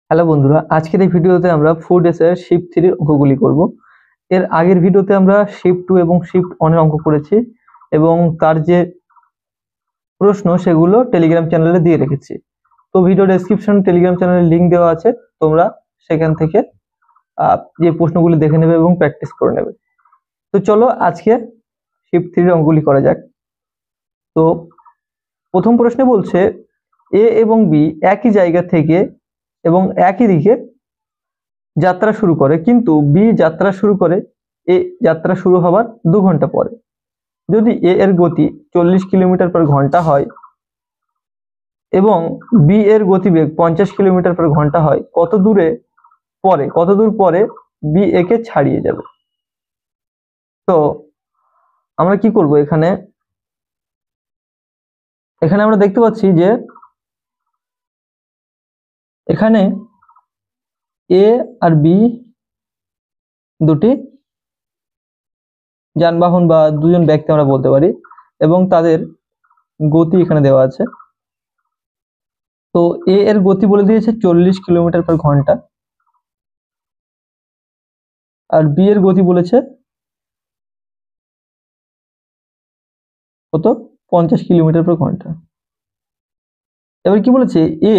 Hello বন্ধুরা, আজকের এই ভিডিওতে আমরা 4 এর শিফট 3 এর অঙ্কগুলি করব। এর আগের ভিডিওতে আমরা শিফট 2 এবং শিফট 1 এর অঙ্ক করেছি এবং তার যে প্রশ্ন সেগুলো টেলিগ্রাম চ্যানেলে দিয়ে রেখেছি। তো ভিডিও ডেসক্রিপশন টেলিগ্রাম চ্যানেলের লিংক দেওয়া আছে, তোমরা সেখান থেকে যে প্রশ্নগুলি দেখে নেবে এবং প্র্যাকটিস করে নেবে। তো চলো আজকে শিফট 3 এর অঙ্কগুলি করা যাক। তো প্রথম প্রশ্নে বলছে এ এবং বি একই জায়গা থেকে এবং একই দিকে যাত্রা শুরু করে, কিন্তু বি যাত্রা শুরু করে এ যাত্রা শুরু হবার 2 ঘন্টা পরে। যদি এ এর গতি 40 কিলোমিটার পার ঘন্টা হয় এবং বি এর গতিবেগ 50 কিলোমিটার পার ঘন্টা হয়, কত দূর পরে বি এ কে ছাড়িয়ে যাবে? তো আমরা কি করব, এখানে আমরা দেখতে পাচ্ছি যে এখানে এ আর বি দুটি যানবাহন বা দুজন ব্যক্তি আমরা বলতে পারি, এবং তাদের গতি এখানে দেওয়া আছে। তো এ এর গতি বলে দিয়েছে 40 কিলোমিটার পার ঘন্টা, আর বি এর গতি বলেছে কত, 50 কিলোমিটার পার ঘন্টা। এবার কি বলেছে, এ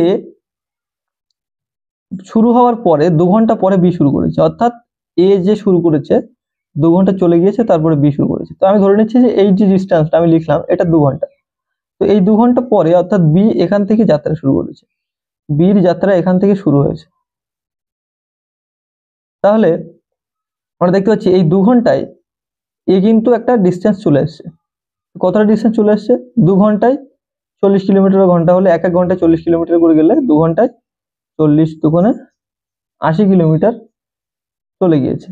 শুরু হওয়ার পরে 2 ঘন্টা পরে বি শুরু করেছে, অর্থাৎ এ যে শুরু করেছে 2 ঘন্টা চলে গিয়েছে, তারপরে বি শুরু করেছে। তো আমি ধরে নিচ্ছি যে এই যে ডিস্টেন্সটা আমি লিখলাম এটা 2 ঘন্টা। তো এই 2 ঘন্টা পরে অর্থাৎ বি এখান থেকে যাত্রা শুরু করেছে, বির যাত্রা এখান থেকে শুরু হয়েছে। তাহলে আমরা দেখতে পাচ্ছি এই 2 ঘন্টায় এ কিন্তু একটা ডিস্টেন্স চলে এসেছে। কতটা ডিস্টেন্স চলে এসেছে? 2 ঘন্টায় 40 কিলোমিটার ঘন্টা হলে 1 ঘন্টায় 40 কিলোমিটার করে গেলে 2 ঘন্টায় 40 দুগুণে 80 কিলোমিটার চলে গিয়েছে।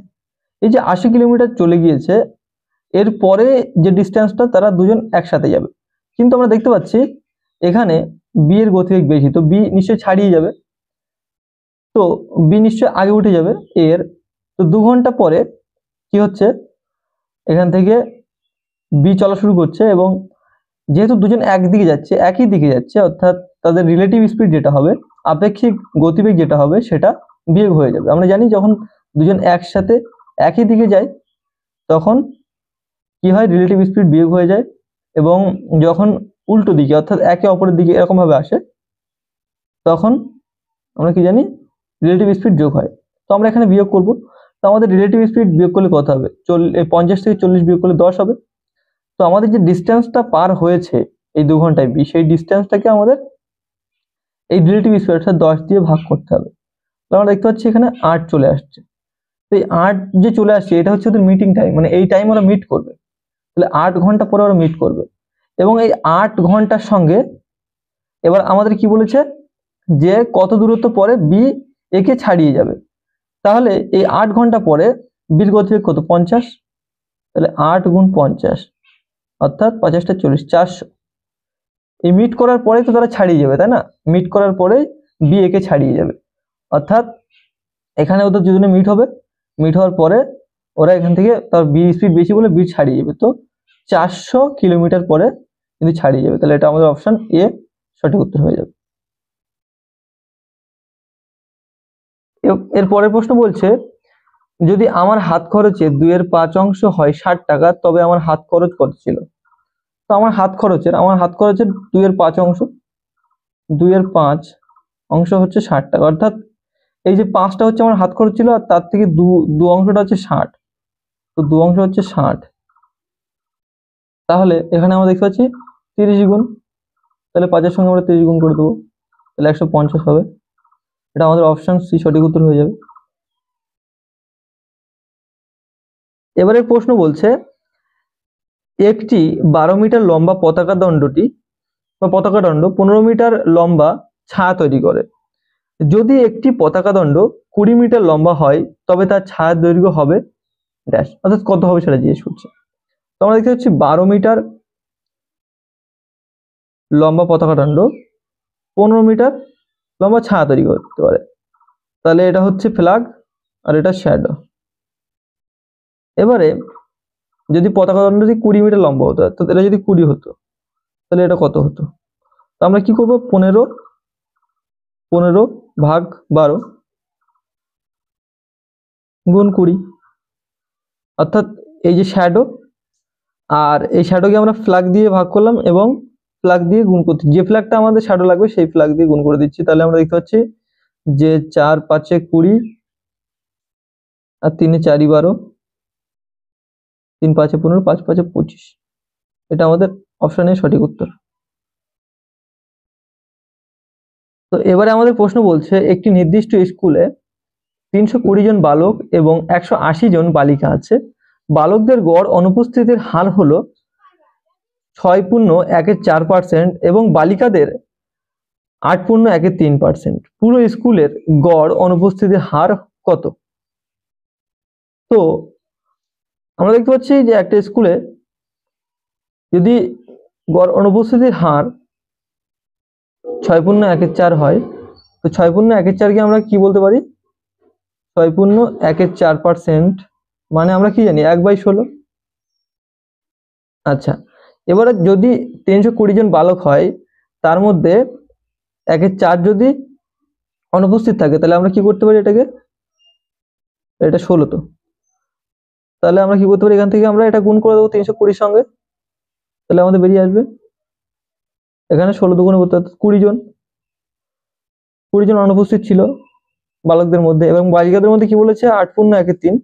এই যে 80 কিলোমিটার চলে গিয়েছে, এর পরে যে ডিস্টেন্সটা তারা দুজন একসাথে যাবে। কিন্তু আমরা দেখতে পাচ্ছি এখানে বি এর গতিবেগ বেশি, তো বি নিশ্চয়ই ছাড়িয়ে যাবে, তো বি নিশ্চয়ই আগে উঠে যাবে এর। তো 2 ঘন্টা পরে কি হচ্ছে, এখান থেকে বি চলা শুরু করছে, এবং যেহেতু দুজন একদিকে যাচ্ছে, একই দিকে যাচ্ছে, অর্থাৎ তাদের রিলেটিভ স্পিড যেটা হবে, আপেক্ষিক গতিবেগ যেটা হবে, সেটা বিয়োগ হয়ে যাবে। আমরা জানি যখন দুজন একসাথে একই দিকে যায় তখন কি হয়, রিলেটিভ স্পিড বিয়োগ হয়ে যায়, এবং যখন উল্টো দিকে অর্থাৎ একে অপরের দিকে এরকম ভাবে আসে তখন আমরা কি জানি, রিলেটিভ স্পিড যোগ হয়। তো আমরা এখানে বিয়োগ করব। তো আমাদের রিলেটিভ স্পিড বিয়োগ করলে কত হবে? 50 থেকে 40 বিয়োগ করলে 10 হবে। তো আমাদের যে ডিস্টেন্সটা পার হয়েছে এই 2 ঘন্টায় বি, সেই ডিস্টেন্সটাকে আমাদের এই রিলেটিভ স্পিড অর্থাৎ 10 দিয়ে ভাগ করতে হবে। তো আমরা দেখতে পাচ্ছি এখানে 8 চলে আসছে। তো এই 8 যে চলে আসছে এটা হচ্ছে ওদের মিটিং টাইম, মানে এই টাইম ওরা মিট করবে। তাহলে 8 ঘন্টা পরে ওরা মিট করবে, এবং এই 8 ঘন্টার সঙ্গে এবার আমাদের কি বলেছে যে কত দূরত্ব পরে বি একে ছাড়িয়ে যাবে। তাহলে এই 8 ঘন্টা পরে বির গতিবেগ কত, 50। তাহলে 8 গুণ 50 অর্থাৎ 50 টা 40, 400। এই মিট করার পরেই তো তারা ছাড়িয়ে যাবে, তাই না? মিট করার পরেই বি একে ছাড়িয়ে যাবে, অর্থাৎ এখানে ওদের দুজনে মিট হবে, মিট হওয়ার পরে ওরা এখান থেকে তার বি স্পিড বেশি বলে বি ছাড়িয়ে যাবে। তো 400 কিলোমিটার পরে কিন্তু ছাড়িয়ে যাবে। তাহলে এটা আমাদের অপশন এ সঠিক উত্তর হয়ে যাবে। এর পরের প্রশ্ন বলছে, যদি আমার হাত খরচে 2/5 হয় 60 টাকা, তবে আমার হাত খরচ কত ছিল? তো আমার হাত খরচের 2/5 2/5 হচ্ছে 60 টাকা, অর্থাৎ এই যে 5টা হচ্ছে আমার হাত খরচ ছিল, আর তার থেকে দু অংশটা হচ্ছে 60। তো 2 অংশ হচ্ছে 60। তাহলে এখানে আমরা দেখতে পাচ্ছি 30 গুণ, তাহলে 5 এর সঙ্গে আমরা 30 গুণ করে দেবো, তাহলে 150 হবে। এটা আমাদের অপশন সি সঠিক উত্তর হয়ে যাবে। এবারে প্রশ্ন বলছে, একটি 12 মিটার লম্বা পতাকা দণ্ডটি বা পতাকা দণ্ড 15 মিটার লম্বা ছায়া তৈরি করে। যদি একটি পতাকা দণ্ড 20 মিটার লম্বা হয়, তবে তার ছায়ার দৈর্ঘ্য হবে ড্যাশ, অর্থাৎ কত হবে সেটা জিজ্ঞেস করছে। তো আমরা দেখতে পাচ্ছি 12 মিটার লম্বা পতাকা দণ্ড 15 মিটার লম্বা ছায়া তৈরি করতে পারে, তাহলে এটা হচ্ছে ফ্ল্যাগ আর এটা শ্যাডো। এবারে যদি পতাকা দণ্ডটি 20 মিটার লম্বা হতো, অর্থাৎ এটা যদি 20 হতো, তাহলে এটা কত হতো? তো আমরা কি করব, 15 15/12 গুণ 20, অর্থাৎ এই যে শ্যাডো আর এই শ্যাডোকে আমরা ফ্ল্যাগ দিয়ে ভাগ করলাম এবং ফ্ল্যাগ দিয়ে গুণ করছি, যে ফ্ল্যাগটা আমাদের শ্যাডো লাগবে সেই ফ্ল্যাগ দিয়ে গুণ করে দিচ্ছি। তাহলে আমরা দেখতে পাচ্ছি যে 4 × 5 = 20 আর 3 × 4 = 12, 3 × 5 = 15, 5 × 5 = 25। এটা আমাদের অপশনের সঠিক উত্তর। তো এবারে আমাদের প্রশ্ন বলছে একটি নির্দিষ্ট স্কুলে 320 জন বালক এবং 180 জন বালিকা আছে। বালকদের গড় অনুপস্থিতির হার হলো 6.1/4% এবং বালিকাদের 8.1/3%। পুরো স্কুলের গড় অনুপস্থিতির হার কত? তো আমরা দেখতে পাচ্ছি যে একটা স্কুলে যদি গড় অনুপস্থিতির হার 6.1/4 হয়, তো 6.1/4 কে আমরা কি বলতে পারি? 6.1/4% মানে আমরা কি জানি 1/16। আচ্ছা, এবারে যদি 320 জন বালক হয় তার মধ্যে 1/4 যদি অনুপস্থিত থাকে তাহলে আমরা কি করতে পারি এটাকে? এটা 16 তো, তাহলে আমরা কি করতে পারি এখান থেকে আমরা এটা গুণ করে দেবো 320 সঙ্গে, তাহলে আমাদের বেরিয়ে আসবে এখানে 16 দুগুণে করতে 20 জন, 20 জন অনুপস্থিত ছিল বালকদের মধ্যে এবং বালিকাদের মধ্যে কি বলেছে 8.1/3,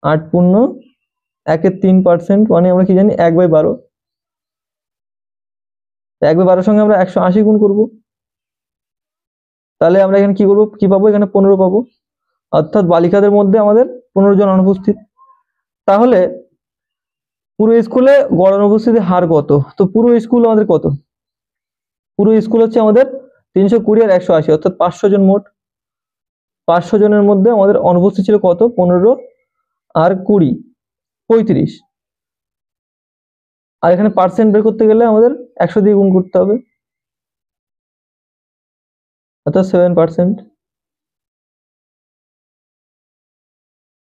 8.1/3% মানে আমরা কি জানি 1/12। 1/12 সঙ্গে আমরা 180 গুণ করব, তাহলে আমরা এখানে কি করব, কি পাবো? এখানে 15 পাবো, অর্থাৎ বালিকাদের মধ্যে আমাদের 15 জন অনুপস্থিত। তাহলে পুরো স্কুলে গড় অনুপস্থিতির হার কত? তো পুরো স্কুল আমাদের কত? পুরো স্কুল হচ্ছে আমাদের 320 আর 180 অর্থাৎ 500 জন মোট। 500 জনের মধ্যে আমাদের অনুপস্থিত ছিল কত? 15 আর 20 35। আর এখানে পার্সেন্ট বের করতে গেলে আমাদের 100 দিয়ে গুণ করতে হবে, অর্থাৎ 7%।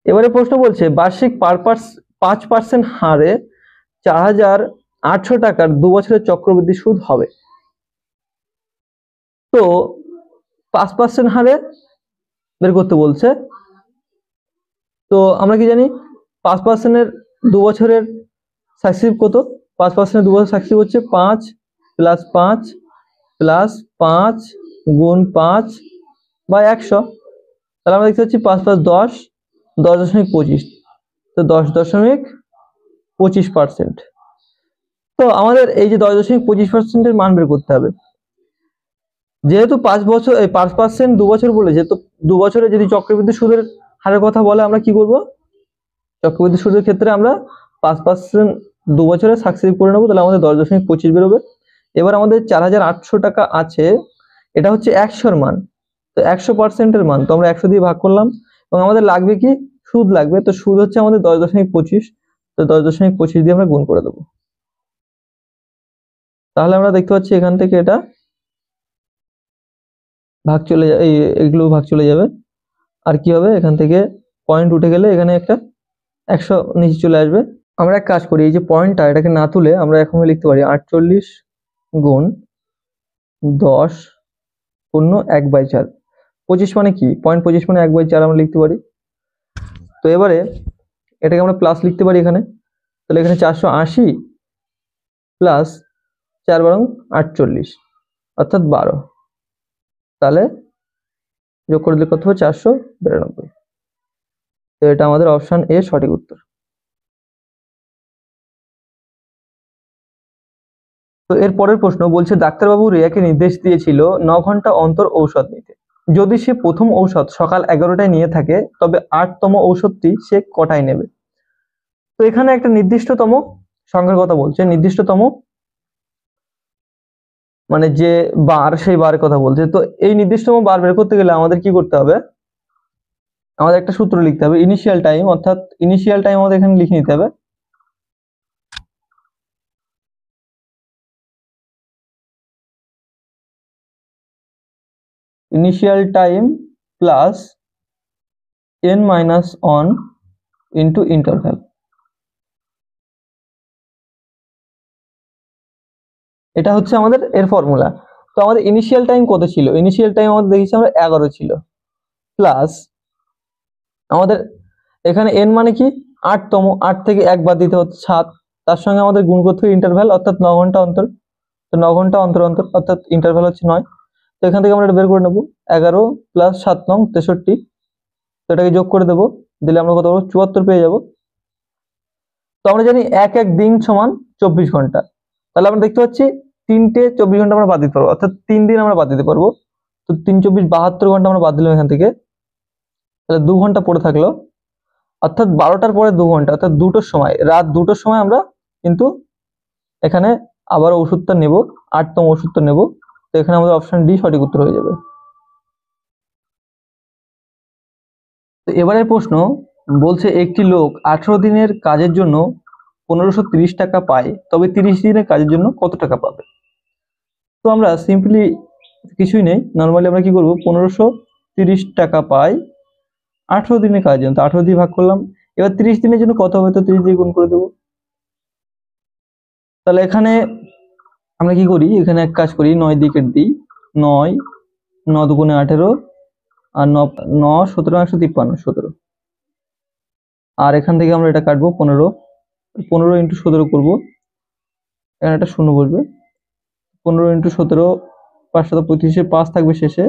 এবারে প্রশ্ন বলছে বার্ষিক 5% হারে 4,800 টাকার 2 বছরের চক্রবৃদ্ধি সুদ হবে। তো 5% হারে বের করতে বলছে। তো আমরা কি জানি 5%-এর 2 বছরের সাকসিসিভ কত? 5%-এর 2 বছর সাকসিসিভ হচ্ছে 5 + 5 + 5 গুণ 5 বা 100। তাহলে আমরা দেখতে পাচ্ছি 5 + 10 10.25, তো 10.25%। তো আমাদের এই যে 10.25% এর মান বের করতে হবে। যেহেতু 5% 2 বছর বলেছে, তো 2 বছরে যদি চক্রবৃদ্ধি সুদের হারের কথা বলে আমরা কি করব? চক্রবৃদ্ধি সুদের ক্ষেত্রে আমরা 5% 2 বছরে সাকসিসিভ করে নেব, তাহলে আমাদের 10.25 বেরোবে। এবার আমাদের 4,800 টাকা আছে, এটা হচ্ছে 100 এর মান, তো 100% এর মান, তো আমরা 100 দিয়ে ভাগ করলাম এবং আমাদের লাগবে কি? সুদ লাগবে। তো সুদ হচ্ছে আমাদের 10.25, তো 10.25 দিয়ে আমরা গুণ করে দেব। তাহলে আমরা দেখতে পাচ্ছি এখান থেকে এটা ভাগ চলে যাবে, এইগুলো ভাগ চলে যাবে। আর কি হবে? এখান থেকে পয়েন্ট উঠে গেলে এখানে একটা 100 নিচে চলে আসবে। আমরা এক কাজ করি, এই যে পয়েন্টটা এটাকে না তুলে আমরা এখন লিখতে পারি 48 গুণ 10 পূর্ণ 1/4। 25 মানে কি? 0.25 মানে 1/4 আমরা লিখতে পারি। তো এবারে এটাকে আমরা প্লাস লিখতে পারি এখানে, তাহলে এখানে 480 প্লাস 4 × 48 অর্থাৎ 12, তাহলে যোগ করে দিলে কত হবে? 492। তো এটা আমাদের অপশন এ সঠিক উত্তর। তো এর পরের প্রশ্ন বলছে ডাক্তারবাবু রিয়াকে নির্দেশ দিয়েছিল 9 ঘন্টা অন্তর ঔষধ নিতে। যদি সে প্রথম ঔষধ সকাল 11টায় নিয়ে থাকে তবে 8তম ঔষধটি সে কটায় নেবে? তো এখানে একটা নির্দিষ্টতম সংখ্যার কথা বলছে, নির্দিষ্টতম মানে যে বার, সেই বারের কথা বলছে। তো এই নির্দিষ্টতম বার বের করতে গেলে আমাদের কি করতে হবে? আমাদের একটা সূত্র লিখতে হবে, ইনিশিয়াল টাইম, অর্থাৎ ইনিশিয়াল টাইম আমাদের এখানে লিখে নিতে হবে। Initial time plus n-1 into interval. এটা হচ্ছে আমাদের এর ফর্মুলা। তো আমাদের ইনিশিয়াল টাইম কত ছিল? ইনিশিয়াল টাইম আমাদের দেখেছি আমরা 11 ছিল, প্লাস আমাদের এখানে n মানে কি 8তম, 8 থেকে 1 বাদ দিতে হচ্ছে 7, তার সঙ্গে আমাদের গুণ করতে হবে ইন্টারভ্যাল, অর্থাৎ 9 ঘন্টা অন্তর। তো 9 ঘন্টা অন্তর অন্তর, অর্থাৎ ইন্টারভ্যাল হচ্ছে 9। তো এখান থেকে আমরা এটা বের করে নেব, 11 প্লাস 7 9 63। তো এটাকে যোগ করে দেবো, দিলে আমরা কত পাবো? 74 পেয়ে যাব। তো আমরা জানি এক এক দিন সমান 24 ঘন্টা, তাহলে আমরা দেখতে পাচ্ছি 3টে 24 ঘন্টা আমরা বাদ দিতে পারবো, অর্থাৎ 3 দিন আমরা বাদ দিতে পারবো। তো 3 24 72 ঘন্টা আমরা বাদ দিলাম এখান থেকে, তাহলে 2 ঘন্টা পড়ে থাকলো, অর্থাৎ 12টার পরে 2 ঘন্টা, অর্থাৎ 2টোর সময়, রাত 2টোর সময় আমরা কিন্তু এখানে আবার ওষুধটা নেব, 8তম ওষুধটা নেব। তো এখানে আমাদের অপশন ডি সঠিক উত্তর হয়ে যাবে। তো এবারের প্রশ্ন বলছে, একটি লোক 18 দিনের কাজের জন্য 1530 টাকা পায়, তবে 30 দিনের কাজের জন্য কত টাকা পাবে? তো আমরা সিম্পলি কিছুই নেই, নর্মালি আমরা কি করব, 1530 টাকা পাই 18 দিনের কাজের জন্য, তো 18 দিয়ে ভাগ করলাম। এবার 30 দিনের জন্য কত হবে? তো 30 দিয়ে গুণ করে দেবো। তাহলে এখানে আমরা কি করি, এখানে এক কাজ করি, 9 দিয়ে কেটে দিই, 9 9 দুগুণে 18, আর 9 9 17 153 17। আর এখান থেকে আমরা এটা কাটবো 15, 15 ইন্টু 17 করবো, এখানে একটা শূন্য বসবে, 15 ইন্টু 17 535, 5 থাকবে শেষে,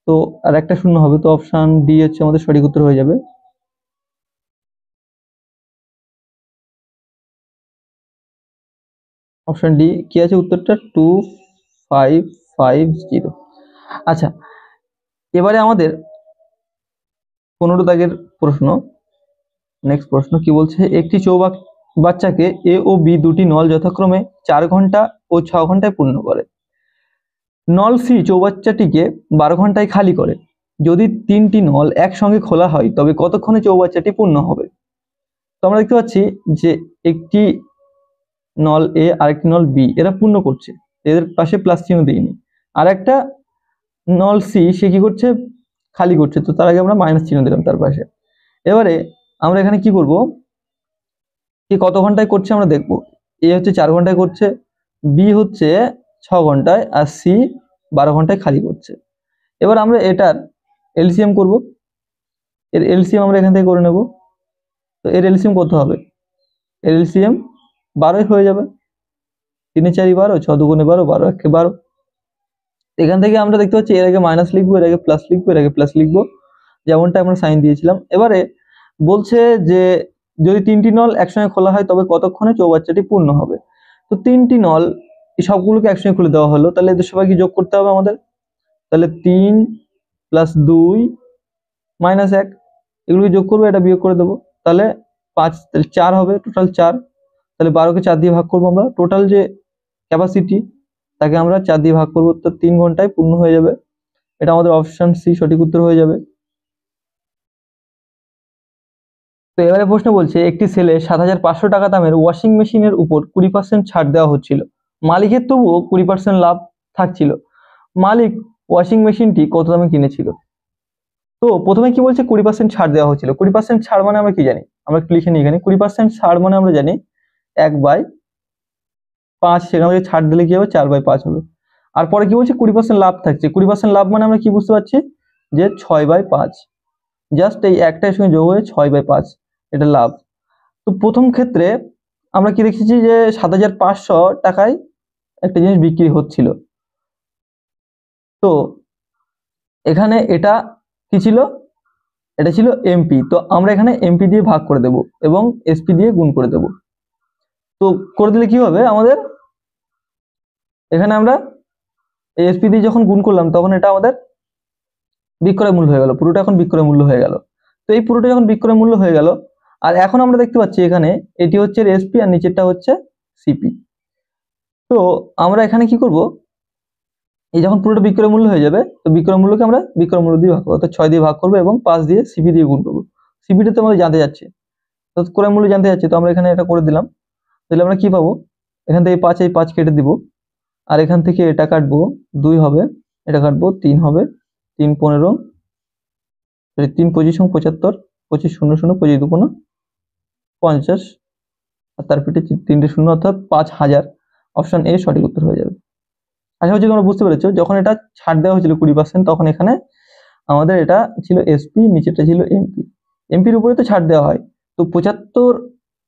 তো আর একটা শূন্য হবে। তো অপশন ডি হচ্ছে আমাদের সঠিক উত্তর হয়ে যাবে। অপশন ডি কি আছে উত্তরটা? 2550। আচ্ছা, এবারে আমাদের 15 দাগের প্রশ্ন, নেক্সট প্রশ্ন কি বলছে, একটি চৌবাক বাচ্চাকে এ ও বি দুটি নল যথাক্রমে 4 ঘন্টা ও 6 ঘন্টায় পূর্ণ করে। নল সি চৌবাচ্চাটিকে 12 ঘন্টায় খালি করে। যদি 3টি নল একসঙ্গে খোলা হয় তবে কতক্ষণে চৌবাচ্চাটি পূর্ণ হবে? তো আমরা দেখতে পাচ্ছি যে একটি নল এ আর একটি নল বি এরা পূর্ণ করছে, এদের পাশে প্লাস চিহ্ন দিইনি। আর একটা নল সি সে কি করছে, খালি করছে, তো তার আগে আমরা মাইনাস চিহ্ন দিলাম তার পাশে। এবারে আমরা এখানে কি করব, কি কত ঘন্টায় করছে আমরা দেখব। এ হচ্ছে 4 ঘন্টায় করছে, বি হচ্ছে 6 ঘন্টায়, আর সি 12 ঘন্টায় খালি করছে। এবার আমরা এটার এলসিএম করব, এর এলসিএম আমরা এখান থেকে করে নেব। তো এর এলসিএম কত হবে? এর এলসিএম 12ই হয়ে যাবে, 3 4 12, 6 2 12, 12 1 12। এখান থেকে আমরা দেখতে পাচ্ছি এর আগে মাইনাস লিখবো, এর আগে প্লাস লিখবো, এর আগে প্লাস লিখবো, যেমনটা আমরা সাইন দিয়েছিলাম। এবারে বলছে যে যদি 3টি নল একসঙ্গে খোলা হয় তবে কতক্ষণে চৌবাচ্চাটি পূর্ণ হবে। তো 3টি নল সবগুলোকে একসঙ্গে খুলে দেওয়া হলো, তাহলে এদের সবাইকে যোগ করতে হবে আমাদের। তাহলে 3 প্লাস 2 মাইনাস 1, এগুলোকে যোগ করবো, এটা বিয়োগ করে দেবো, তাহলে 5, তাহলে 4 হবে, টোটাল 4। তাহলে 12কে 4 দিয়ে ভাগ করবো আমরা, টোটাল যে ক্যাপাসিটি তাকে আমরা 4 দিয়ে ভাগ করবো, তো 3 ঘন্টায় পূর্ণ হয়ে যাবে। এটা আমাদের অপশন সি সঠিক উত্তর হয়ে যাবে। তো এবারে প্রশ্ন বলছে, একটি সেলে 7500 টাকা দামের ওয়াশিং মেশিনের উপর 20% ছাড় দেওয়া হচ্ছিল, মালিকের তবুও 20% লাভ থাকছিল। মালিক ওয়াশিং মেশিনটি কত দামে কিনেছিল? তো প্রথমে কি বলছে, 20% ছাড় দেওয়া হচ্ছিল। 20% ছাড় মানে আমরা কি জানি, আমরা একটু লিখে নিই এখানে। 20% ছাড় মানে আমরা জানি 1/5, সেখানে থেকে ছাড় দিলে কি হবে, 4/5 হবে। আর পরে কি বলছে, 20% লাভ থাকছে। 20% লাভ মানে আমরা কি বুঝতে পারছি, যে 6/5, জাস্ট এই একটার সঙ্গে যোগ হয়ে 6/5, এটা লাভ। তো প্রথম ক্ষেত্রে আমরা কি দেখেছি, যে 7500 টাকায় একটা জিনিস বিক্রি হচ্ছিল। তো এখানে এটা কি ছিল, এটা ছিল এমপি। তো আমরা এখানে এমপি দিয়ে ভাগ করে দেব এবং এসপি দিয়ে গুণ করে দেব। তো করে দিলে কি হবে আমাদের, এখানে আমরা এসপি দিয়ে যখন গুণ করলাম তখন এটা আমাদের বিক্রয় মূল্য হয়ে গেল, পুরোটা এখন বিক্রয় মূল্য হয়ে গেল। তো এই পুরোটা যখন বিক্রয় মূল্য হয়ে গেল, আর এখন আমরা দেখতে পাচ্ছি এখানে এটি হচ্ছে এসপি আর নিচেরটা হচ্ছে সিপি। তো আমরা এখানে কি করব, এই যখন পুরোটা বিক্রয় মূল্য হয়ে যাবে, তো বিক্রয় মূল্যকে আমরা বিক্রয় মূল্য দিয়ে ভাগ করবো, অর্থাৎ 6 দিয়ে ভাগ করবো এবং 5 দিয়ে সিপি দিয়ে গুণ করবো। সিপিটা তো আমাদের জানতে যাচ্ছে, তো ক্রয় মূল্য জানতে যাচ্ছে, তো আমরা এখানে এটা করে দিলাম। তাহলে আমরা কি পাবো, এখান থেকে 5 এই 5 কেটে দিব, আর এখান থেকে এটা কাটবো 2 হবে, এটা কাটবো 3 হবে, 3 15, 3 25 75, 25 0 0, 25 2 50, আর তার পিঠে 3টে শূন্য, অর্থাৎ 5000। অপশন এ সঠিক উত্তর হয়ে যাবে। আশা করছি তোমরা বুঝতে পেরেছো। যখন এটা ছাড় দেওয়া হয়েছিল 20%, তখন এখানে আমাদের এটা ছিল এসপি, নিচেরটা ছিল এমপি। এমপির উপরে তো ছাড় দেওয়া হয়। তো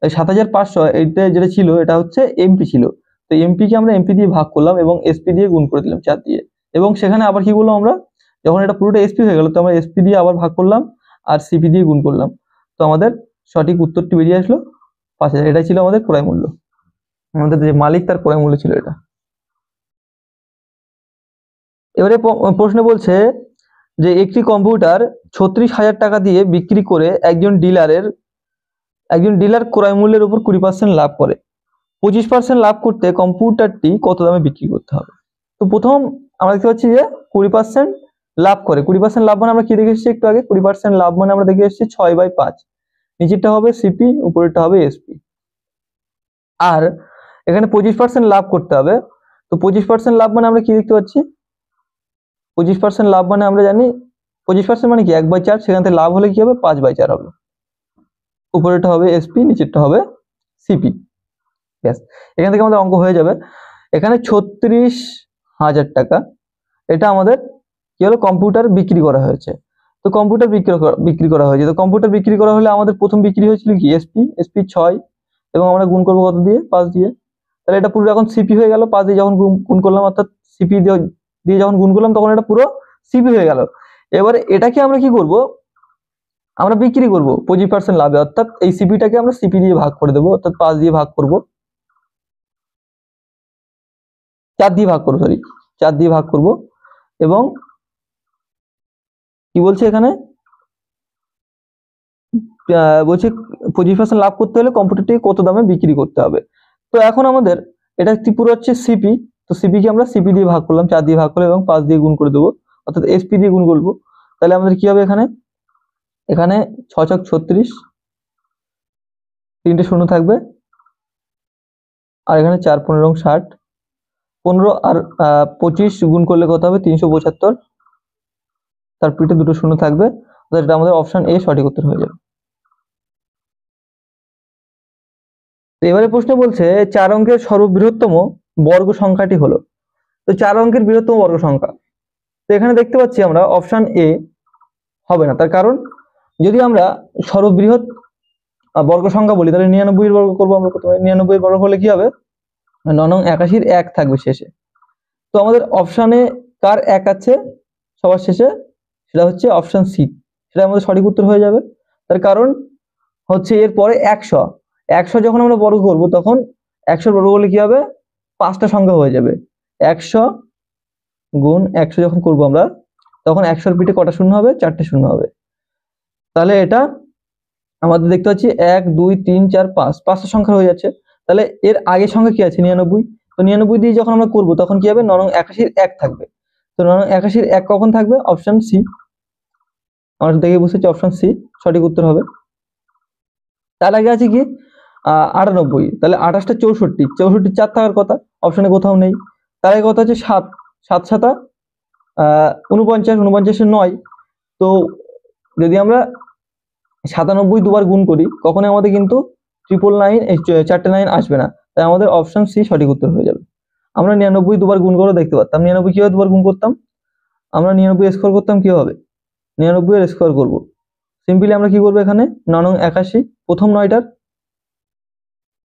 75,500 এইটা যেটা ছিল এটা হচ্ছে এমপি ছিল। তো এমপি কে আমরা এমপি দিয়ে ভাগ করলাম এবং এসপি দিয়ে গুণ করে দিলাম 4 দিয়ে। এবং সেখানে আবার কি করলাম আমরা, যখন এটা পুরোটা এসপি হয়ে গেল তো আমরা এসপি দিয়ে আবার ভাগ করলাম আর সিপি দিয়ে গুণ করলাম। তো আমাদের সঠিক উত্তরটি বেরিয়ে আসলো 5,000। এটাই ছিল আমাদের ক্রয় মূল্য, আমাদের যে মালিক তার ক্রয় মূল্য ছিল এটা। এবারে প্রশ্ন বলছে যে একটি কম্পিউটার 36,000 টাকা দিয়ে বিক্রি করে একজন ডিলার ক্রয় মূল্যের উপর 20% লাভ করে। 25% লাভ করতে কম্পিউটারটি কত দামে বিক্রি করতে হবে? তো প্রথম আমরা দেখতে পাচ্ছি যে 20% লাভ করে। 20% লাভ মানে আমরা কি দেখে এসেছি একটু আগে? 20% লাভ মানে আমরা দেখে এসেছি 6/5। নিচেরটা হবে সিপি, উপরেরটা হবে এসপি। আর এখানে 25% লাভ করতে হবে। তো 25% লাভ মানে আমরা কি দেখতে পাচ্ছি? 25% লাভ মানে আমরা জানি 25% মানে কি 1/4, সেখান থেকে লাভ হলে কি হবে 5/4 হবে। উপরেরটা হবে এসপি, নিচেরটা হবে সিপি। ব্যাস, এখান থেকে আমাদের অঙ্ক হয়ে যাবে। এখানে 36,000 টাকা এটা আমাদের কি হলো, কম্পিউটার বিক্রি করা হয়েছে। তো কম্পিউটার বিক্রি করা হয়েছে, তো কম্পিউটার বিক্রি করা হলে আমাদের প্রথম বিক্রি হয়েছিল কি এসপি 6, এবং আমরা গুণ করবো কত দিয়ে? 5 দিয়ে। তাহলে এটা পুরো এখন সিপি হয়ে গেল। 5 দিয়ে যখন গুণ করলাম, অর্থাৎ সিপি দিয়ে যখন গুণ করলাম তখন এটা পুরো সিপি হয়ে গেল। এবারে এটাকে আমরা কি করব, আমরা বিক্রি করব 25% লাভে, অর্থাৎ এই সিপিটাকে আমরা সিপি দিয়ে ভাগ করে দেবো, অর্থাৎ 5 দিয়ে ভাগ করব, 4 দিয়ে ভাগ করবো, সরি 4 দিয়ে ভাগ করব। এবং কি বলছে এখানে, বলছে 25% লাভ করতে হলে কম্পিউটারটিকে কত দামে বিক্রি করতে হবে। তো এখন আমাদের এটা পুরো হচ্ছে সিপি, তো সিপি কে আমরা সিপি দিয়ে ভাগ করলাম, 4 দিয়ে ভাগ করলাম এবং 5 দিয়ে গুণ করে দেবো, অর্থাৎ এসপি দিয়ে গুণ করবো। তাহলে আমাদের কি হবে এখানে, এখানে 6 ছক 36, 3টে শূন্য থাকবে, আর এখানে 4 15 60, 15 আর 25 গুণ করলে কত হবে 375, তার পিঠে দুটো শূন্য থাকবে, অর্থাৎ এটা আমাদের অপশন এ সঠিক উত্তর হয়ে যাবে। তো এবারে প্রশ্ন বলছে 4 অঙ্কের সর্ববৃহত্তম বর্গ সংখ্যাটি হলো। তো 4 অঙ্কের বৃহত্তম বর্গ সংখ্যা, তো এখানে দেখতে পাচ্ছি আমরা অপশন এ হবে না। তার কারণ যদি আমরা সর্ববৃহৎ বর্গ সংখ্যা বলি তাহলে 99 এর বর্গ করবো আমরা প্রথমে। 99 এর বর্গ হলে কি হবে, 9 নং 81 1 থাকবে শেষে। তো আমাদের অপশনে কার 1 আছে সবার শেষে, সেটা হচ্ছে অপশন সি, সেটা আমাদের সঠিক উত্তর হয়ে যাবে। তার কারণ হচ্ছে এরপরে 100 যখন আমরা বর্গ করব তখন 100 বর্গ করলে কি হবে, 5টা সংখ্যা হয়ে যাবে। 100 গুণ 100 যখন করব আমরা, তখন 100 এর পিঠে কটা শূন্য হবে, 4টে শূন্য হবে। তাহলে এটা আমাদের দেখতে পাচ্ছি 1 2 3 4 5, 5টা সংখ্যা হয়ে যাচ্ছে। তাহলে এর আগের সংখ্যা কি আছে 99, তো 99 দিয়ে যখন আমরা করব তখন কি হবে 9 নং 81 1 থাকবে। তো 9 নং 81 1 কখন থাকবে, অপশন সি। আমরা দেখে বুঝেছি অপশন সি সঠিক উত্তর হবে। তার আগে আছে কি 98, তাহলে 28টা 64, 64 4 থাকার কথা, অপশনে কোথাও নেই। তার আগে কথা হচ্ছে 7, 7 7 49, 49 9। তো যদি আমরা 97 দুবার গুণ করি কখনোই আমাদের কিন্তু 999 4টে 9 আসবে না, তাই আমাদের অপশন সি সঠিক উত্তর হয়ে যাবে। আমরা 99 দুবার গুণ করে দেখতে পারতাম, 99 কিভাবে দুবার গুণ করতাম, আমরা 99 স্কোয়ার করতাম কিভাবে, 99 এর স্কোয়ার করব। সিম্পলি আমরা কি করবো, এখানে 9 নং 81 প্রথম 9টার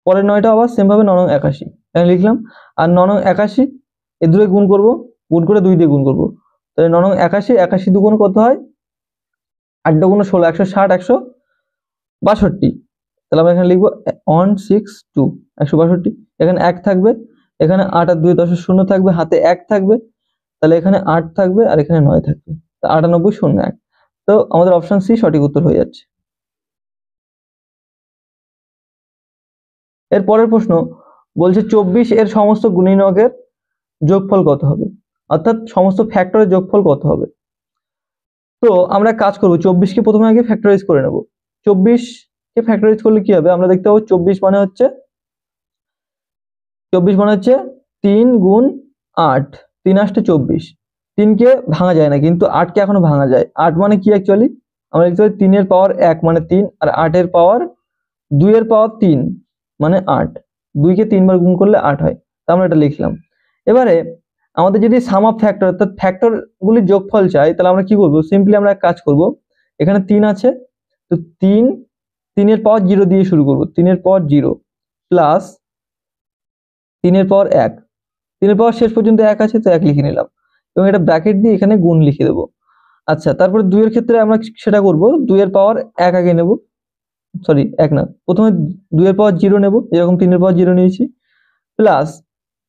পরের 9টা আবার সেম ভাবে 9 নং 81 এখানে লিখলাম, আর 9 নং 81 এ দুটোই গুণ করব, গুণ করে 2 দিয়ে গুণ করব। তাহলে 9 নং 81 81 দুগুণ কত হয়, 8 দুগুণ 16, 160 162। তাহলে আমরা এখানে লিখবো 162 162। এখানে 1 থাকবে, এখানে 8 আর 2 10 শূন্য থাকবে, হাতে 1 থাকবে, তাহলে এখানে 8 থাকবে আর এখানে 9 থাকবে, 98 0 1। তো আমাদের অপশন সি সঠিক উত্তর হয়ে যাচ্ছে। এর পরের প্রশ্ন বলছে 24 এর সমস্ত গুণিনকের যোগফল কত হবে, অর্থাৎ সমস্ত ফ্যাক্টরের যোগফল কত হবে। তো আমরা কাজ করব, 24 কে প্রথমে আগে ফ্যাক্টরাইজ করে নেব। 24 কে ফ্যাক্টরাইজ করলে কি হবে, আমরা দেখতে পাবো 24 মানে হচ্ছে 3 গুণ 8, 3 8 24। 3 কে ভাঙা যায় না কিন্তু 8 কে এখনো ভাঙা যায়। 8 মানে কি অ্যাকচুয়ালি, আমরা লিখতে পারি 3 এর পাওয়ার 1 মানে 3, আর 8 এর পাওয়ার 2 এর পাওয়ার 3 মানে 8। 2 কে 3 বার গুণ করলে 8 হয়, তা আমরা এটা লিখলাম। এবারে আমাদের যদি সাম অফ ফ্যাক্টর অর্থাৎ ফ্যাক্টর গুলির যোগফল চাই, তাহলে আমরা কি করব, সিম্পলি আমরা এক কাজ করব, এখানে 3 আছে, তো 3 এর পাওয়ার 0 দিয়ে শুরু করব, 3 এর পাওয়ার 0 প্লাস 3 এর পাওয়ার 1, 3 এর পাওয়ার শেষ পর্যন্ত 1 আছে, তো 1 লিখে নিলাম এবং এটা ব্র্যাকেট দিয়ে এখানে গুণ লিখে দেব। আচ্ছা, তারপরে 2 এর ক্ষেত্রে আমরা সেটা করব, 2 এর পাওয়ার 1 আগে নেব, সরি 1 না, প্রথমে 2 এর পাওয়ার 0 নেব, এরকম 3 এর পাওয়ার 0 নিয়েছি, প্লাস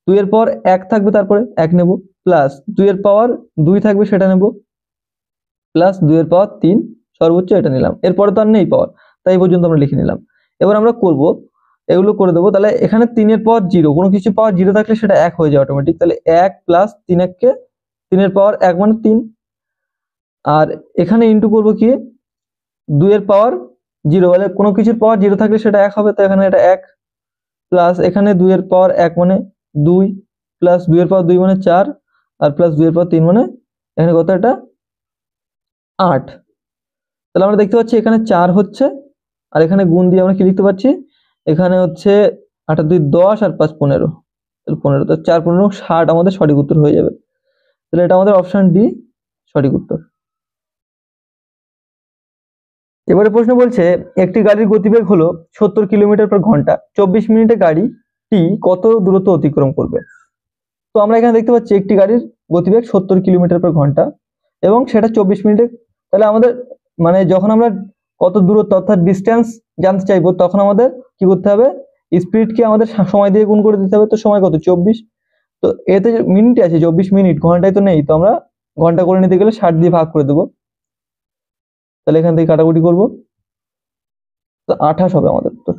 2 এর পাওয়ার 1 থাকবে, তারপরে 1 নেব, প্লাস 2 এর পাওয়ার 2 থাকবে সেটা নেব, প্লাস 2 এর পাওয়ার 3 সর্বোচ্চ এটা নিলাম, এরপরে তো আর নেই পাওয়ার, তাই এই পর্যন্ত আমরা লিখে নিলাম। এবার আমরা করব, এগুলো করে দেবো, তাহলে এখানে 3 এর পাওয়ার 0, কোনো কিছু পাওয়ার 0 থাকলে সেটা 1 হয়ে যায় অটোমেটিক, তাহলে 1 প্লাস 3 কে 3 এর পাওয়ার 1 মানে 3, আর এখানে ইনটু করব কি 2 এর পাওয়ার 0, বলে কোনো কিছুর পাওয়ার 0 থাকলে সেটা 1 হবে, তো এখানে এটা 1, প্লাস এখানে 2 এর পাওয়ার 1 মানে 2, প্লাস 2 এর পাওয়ার 2 মানে 4, আর প্লাস 2 এর পাওয়ার 3 মানে এখানে কত, এটা 8। তাহলে আমরা দেখতে পাচ্ছি এখানে 4 হচ্ছে, আর এখানে গুণ দিয়ে আমরা কি লিখতে পাচ্ছি, এখানে হচ্ছে 8 আর 2 10 আর 5 15, তাহলে 15, তো 4 15 60 আমাদের সঠিক উত্তর হয়ে যাবে। তাহলে এটা আমাদের অপশন ডি সঠিক উত্তর। এবারে প্রশ্ন বলছে, একটি গাড়ির গতিবেগ হলো 70 কিলোমিটার পার ঘন্টা, 24 মিনিটে গাড়িটি কত দূরত্ব অতিক্রম করবে। তো আমরা এখানে দেখতে পাচ্ছি একটি গাড়ির গতিবেগ 70 কিলোমিটার পার ঘন্টা এবং সেটা 24 মিনিটে, তাহলে আমাদের মানে যখন আমরা কত দূরত্ব অর্থাৎ ডিস্টেন্স জানতে চাইবো, তখন আমাদের কি করতে হবে, স্পিডকে আমাদের সময় দিয়ে গুণ করে দিতে হবে, তো সময় কত 24, তো এতে মিনিটে আছে 24 মিনিট, ঘন্টায় তো নেই, তো আমরা ঘন্টা করে নিতে গেলে 60 দিয়ে ভাগ করে দেবো, তাহলে এখান থেকে কাটাকুটি করবো, তো 28 হবে আমাদের উত্তর।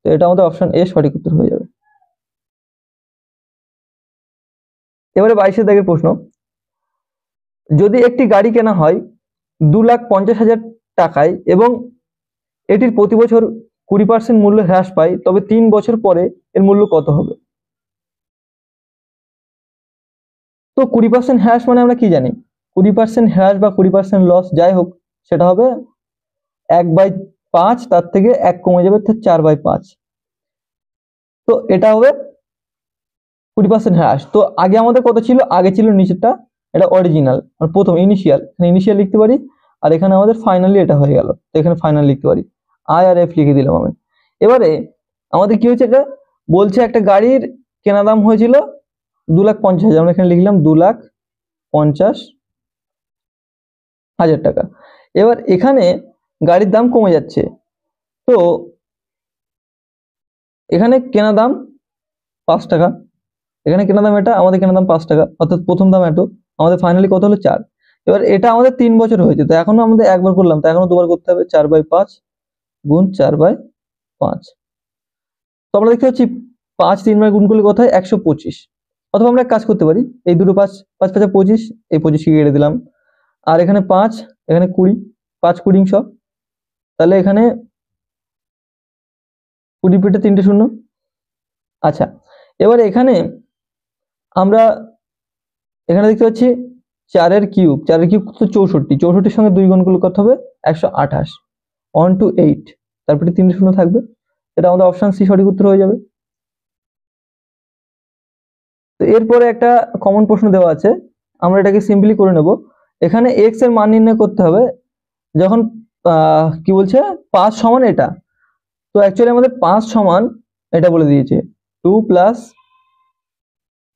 তো এটা আমাদের অপশন এ সঠিক উত্তর হয়ে যাবে। এবারে 22 দাগের প্রশ্ন, যদি একটি গাড়ি কেনা হয় 2,50,000 টাকায় এবং এটির প্রতি বছর 20% মূল্য হ্রাস পায়, তবে 3 বছর পরে এর মূল্য কত হবে। তো 20% হ্রাস মানে আমরা কি জানি, 20% হ্রাস বা 20% লস যাই হোক, সেটা হবে 1/5, তার থেকে 1 কমে যাবে, 4/5, তো এটা হবে 20% হ্রাস। তো আগে আমাদের কত ছিল, আগে ছিল নিচেরটা, এটা অরিজিনাল মানে প্রথম ইনিশিয়াল, এখানে ইনিশিয়াল লিখতে পারি, আর এখানে আমাদের ফাইনালি এটা হয়ে গেল, তো এখানে ফাইনাল লিখতে পারি, আই আর এফ লিখে দিলাম আমি। এবারে আমাদের কি হয়েছে, এটা বলছে একটা গাড়ির কেনা দাম হয়েছিল 2,50,000, আমরা এখানে লিখলাম 2,50,000 টাকা। এবার এখানে গাড়ির দাম কমে যাচ্ছে, তো এখানে কেনা দাম 5 টাকা, এখানে কেনা দাম এটা, আমাদের কেনা দাম 5 টাকা, অর্থাৎ প্রথম দাম এত, আমাদের ফাইনালি কত হলো 4। এবার এটা আমাদের 3 বছর হয়েছে, তো এখনো আমাদের একবার করলাম, তো এখনো দুবার করতে হবে, 4/5 গুণ 4/5। তো আমরা দেখতে পাচ্ছি 5 3 বার গুণ করলে কত হয়, 125। অথবা আমরা এক কাজ করতে পারি, এই দুটো 5 5 5 25, এই 25 কে কেটে দিলাম, আর এখানে 5, এখানে 20, 5 20 সব, তাহলে এখানে 20 পিঠে 3টে শূন্য। আচ্ছা, এবারে এখানে আমরা এখানে দেখতে পাচ্ছি 4 এর কিউব, 4 এর কিউব তো 64, 64 সঙ্গে 2 গুণ করলে কত হবে, 128, 1 to 8, তারপরে 3 শূন্য থাকবে, এটা আমাদের অপশন সি সঠিক উত্তর হয়ে যাবে। তো এরপরে একটা কমন প্রশ্ন দেওয়া আছে, আমরা এটাকে সিম্পলি করে নেব। এখানে x এর মান নির্ণয় করতে হবে যখন কি বলছে 5 সমান এটা, তো অ্যাকচুয়ালি আমাদের 5 সমান এটা বলে দিয়েছে 2 +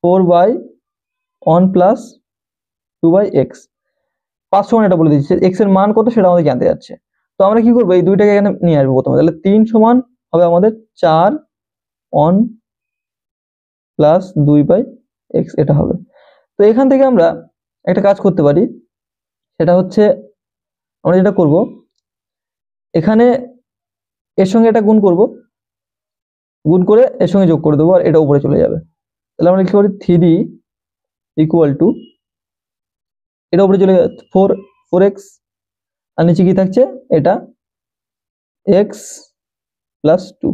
4/1 + 2/x, 5 সমান এটা বলে দিয়েছে, x এর মান কত সেটা আমাদের জানতে যাচ্ছে। তো আমরা কি করবো, এই দুইটাকে এখানে নিয়ে আসবো প্রথমে, তাহলে 3 সমান হবে আমাদের 4 1 + 2/x, এটা হবে। তো এখান থেকে আমরা একটা কাজ করতে পারি, সেটা হচ্ছে আমরা যেটা করব, এখানে এর সঙ্গে এটা গুণ করব, গুণ করে এর সঙ্গে যোগ করে দেবো, আর এটা উপরে চলে যাবে, তাহলে আমরা লিখতে পারি 3 = এটা উপরে চলে যাবে 4x, আর নিচে কি থাকছে, এটা x + 2।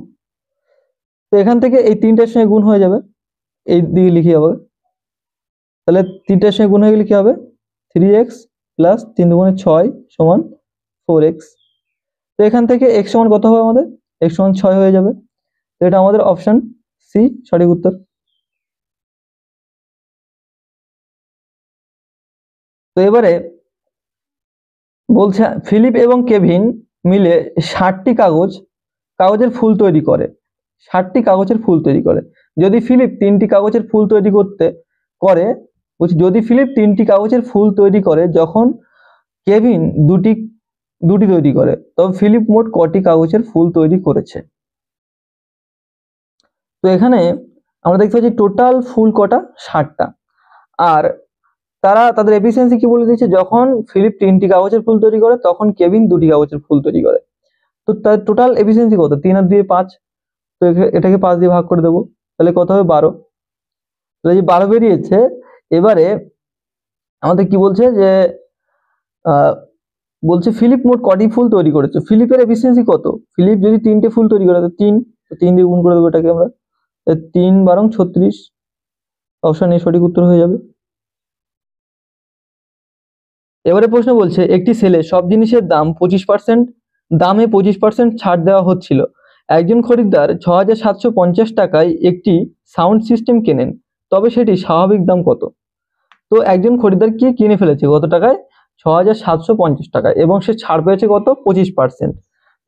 তো এখান থেকে এই 3টার সঙ্গে গুণ হয়ে যাবে, এই দিকে লিখে হবে, তাহলে 3টার সঙ্গে গুণ হয়ে গেলে কি হবে, 3x + 3 × 6 = 4x। তো এখান থেকে x সমান কত হবে, আমাদের x সমান 6 হয়ে যাবে, তো এটা আমাদের অপশন সি সঠিক উত্তর। তো এবারে বলছে ফিলিপ এবং কেভিন মিলে 60টি কাগজের ফুল তৈরি করে। 60টি কাগজের ফুল তৈরি করে। যদি ফিলিপ 3টি কাগজের ফুল তৈরি করে বলছি যদি ফিলিপ 3টি কাগজের ফুল তৈরি করে যখন কেভিন দুটি তৈরি করে, তবে ফিলিপ মোট কটি কাগজের ফুল তৈরি করেছে? তো এখানে আমরা দেখতে পাচ্ছি টোটাল ফুল কটা, 60টা। আর তাদের এফিসিয়েন্সি কি বলে দিয়েছে, যখন ফিলিপ 3টি কাগজের ফুল তৈরি করে তখন কেভিন 2টি কাগজের ফুল তৈরি করে। তো তার টোটাল এফিসিয়েন্সি কত? 3 আর 2 5। তো এটাকে 5 দিয়ে ভাগ করে দেবো, তাহলে কত হবে? 12। তাহলে যে 12 বেরিয়েছে। এবারে আমাদের কি বলছে যে বলছে ফিলিপ মোট কটি ফুল তৈরি করেছে। ফিলিপের এফিসিয়েন্সি কত? ফিলিপ যদি 3টে ফুল তৈরি করে তো 3, তো 3 দিয়ে গুণ করে দেবো এটাকে আমরা। 3 বারং 36, অপশন এ সঠিক উত্তর হয়ে যাবে। এবারে প্রশ্ন বলছে একটি সেলে সব জিনিসের দাম 25% ছাড় দেওয়া হচ্ছিল। একজন খরিদ্দার 6,750 টাকায় একটি সাউন্ড সিস্টেম কেনেন, তবে সেটি স্বাভাবিক দাম কত? তো একজন খরিদ্দার কি কিনে ফেলেছে কত টাকায়? 6,750 টাকায়, এবং সে ছাড় পেয়েছে কত? 25%।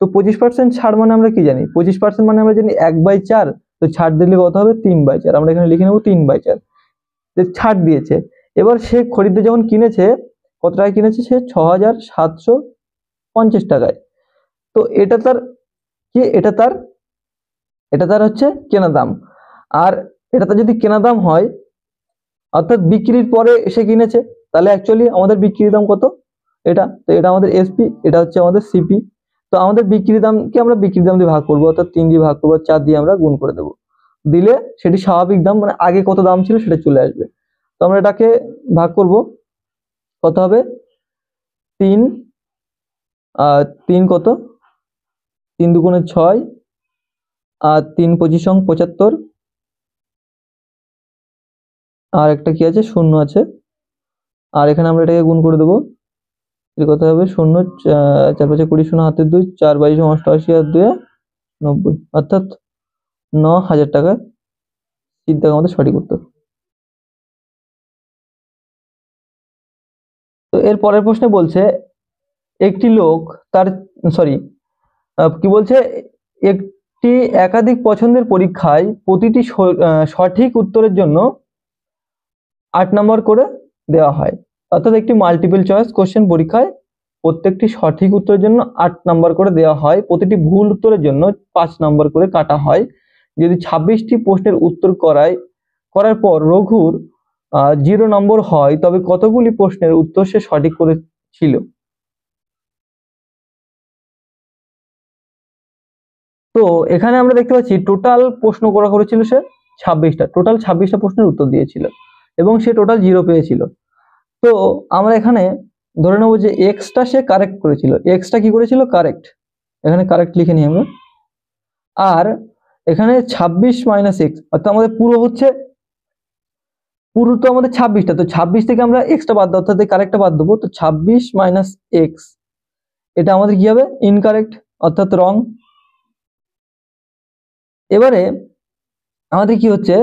তো 25% ছাড় মানে আমরা কি জানি? 25% মানে আমরা জানি 1/4। তো ছাড় দিলে কত হবে? 3/4। আমরা এখানে লিখে নেব 3/4। ছাড় দিয়েছে। এবার সে খরিদ্দার যখন কিনেছে, কত টাকায় কিনেছে? সে 6,750 টাকায়। তো এটা তার হচ্ছে কেনা দাম। আর এটা তার যদি কেনা দাম হয়, অর্থাৎ বিক্রির পরে এসে কিনেছে, তাহলে অ্যাকচুয়ালি আমাদের বিক্রির দাম কত? এটা। তো এটা আমাদের এসপি, এটা হচ্ছে আমাদের সিপি। তো আমাদের বিক্রির দামকে আমরা বিক্রির দাম দিয়ে ভাগ করবো, অর্থাৎ 3 দিয়ে ভাগ করবো, 4 দিয়ে আমরা গুণ করে দেবো। দিলে সেটি স্বাভাবিক দাম, মানে আগে কত দাম ছিল সেটা চলে আসবে। তো আমরা এটাকে ভাগ করব, কত হবে? 3 3 কত? 3 দুগুণে 6, আর 3 25 75, আর একটা কি আছে? 0 আছে। আর এখানে আমরা এটাকে গুণ করে দেবো, কত হবে? 0 4 5 20, 0 হাতে 2, 4 22 88 আর 2 90, অর্থাৎ 9,000 টাকা। চিন্তা আমাদের সঠিক উত্তর। তো এর পরের প্রশ্নে বলছে একটি লোক তার কি বলছে, একটি একাধিক পছন্দের পরীক্ষায় প্রতিটি সঠিক উত্তরের জন্য 8 নম্বর করে দেওয়া হয়। অর্থাৎ একটি মাল্টিপল চয়েস কোশ্চেন পরীক্ষায় প্রত্যেকটি সঠিক উত্তরের জন্য 8 নম্বর করে দেওয়া হয়, প্রতিটি ভুল উত্তরের জন্য 5 নম্বর করে কাটা হয়। যদি 26টি প্রশ্নের উত্তর করার পর রঘুর 0 নম্বর হয়, তবে কতগুলি প্রশ্নের উত্তর সে সঠিক করেছিল? তো এখানে আমরা দেখতে পাচ্ছি টোটাল প্রশ্ন করেছিল সে 26টা, টোটাল 26টা প্রশ্নের উত্তর দিয়েছিল এবং সে টোটাল 0 পেয়েছিল। তো আমরা এখানে ধরে নেব যে এক্সটা সে কারেক্ট করেছিল। এক্সটা কি করেছিল? কারেক্ট। এখানে কারেক্ট লিখে নিই আমরা। আর এখানে 26 মাইনাস এক্স, অর্থাৎ আমাদের পুরো তো আমাদের 26টা, তো 26 থেকে আমরা এক্সটা বাদ দেবো, অর্থাৎ কারেক্টটা বাদ দেবো। তো 26 মাইনাস এক্স, এটা আমাদের কি হবে? ইনকারেক্ট, অর্থাৎ রং। এবারে আমাদের কি হচ্ছে,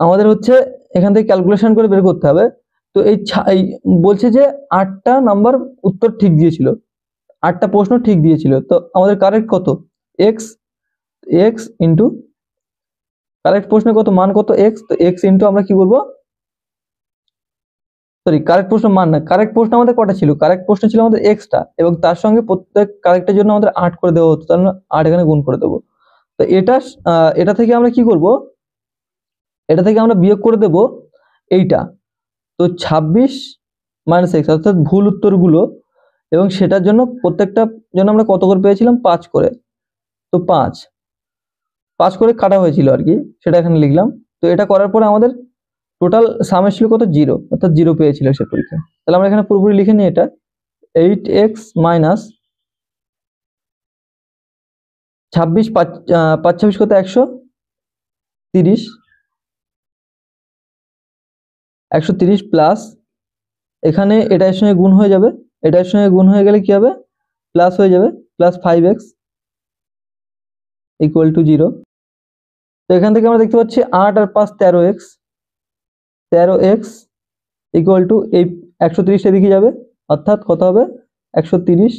আমাদের হচ্ছে এখান থেকে ক্যালকুলেশন করে বের করতে হবে। তো এই বলছে যে 8টা নাম্বার উত্তর ঠিক দিয়েছিল, 8টা প্রশ্ন ঠিক দিয়েছিল। তো আমাদের কারেক্ট কত? এক্স ইন্টু কারেক্ট প্রশ্নের কত মান, কত? এক্স। তো এক্স ইন্টু আমরা কি করবো, কারেক্ট প্রশ্ন মান না, কারেক্ট প্রশ্ন আমাদের কটা ছিল? কারেক্ট প্রশ্ন ছিল আমাদের এক্সটা, এবং তার সঙ্গে প্রত্যেক কারেক্টের জন্য আমাদের 8 করে দেওয়া হতো, তাহলে 8 এখানে গুণ করে দেবো। তো এটা থেকে আমরা কি করব, এটা থেকে আমরা বিয়োগ করে দেব এইটা। তো 26 মাইনাস এক্স, অর্থাৎ ভুল উত্তরগুলো, এবং সেটার জন্য প্রত্যেকটা জন্য আমরা কত করে পেয়েছিলাম? 5 করে। তো 5 করে কাটা হয়েছিল আর কি, সেটা এখানে লিখলাম। তো এটা করার পরে আমাদের টোটাল সাম ছিল কত? 0, অর্থাৎ 0 পেয়েছিল সে পরীক্ষায়। তাহলে আমরা এখানে পুরোপুরি লিখে নিই এটা 8x মাইনাস 26 5 26 কত? 130, 130 প্লাস এখানে এটার সঙ্গে গুণ হয়ে যাবে, এটার সঙ্গে গুণ হয়ে গেলে কি হবে? প্লাস হয়ে যাবে, প্লাস 5x ইকুয়াল টু 0। তো এখান থেকে আমরা দেখতে পাচ্ছি 8 আর 5 13x ইকুয়াল টু 130 এদিকে যাবে, অর্থাৎ কত হবে 130।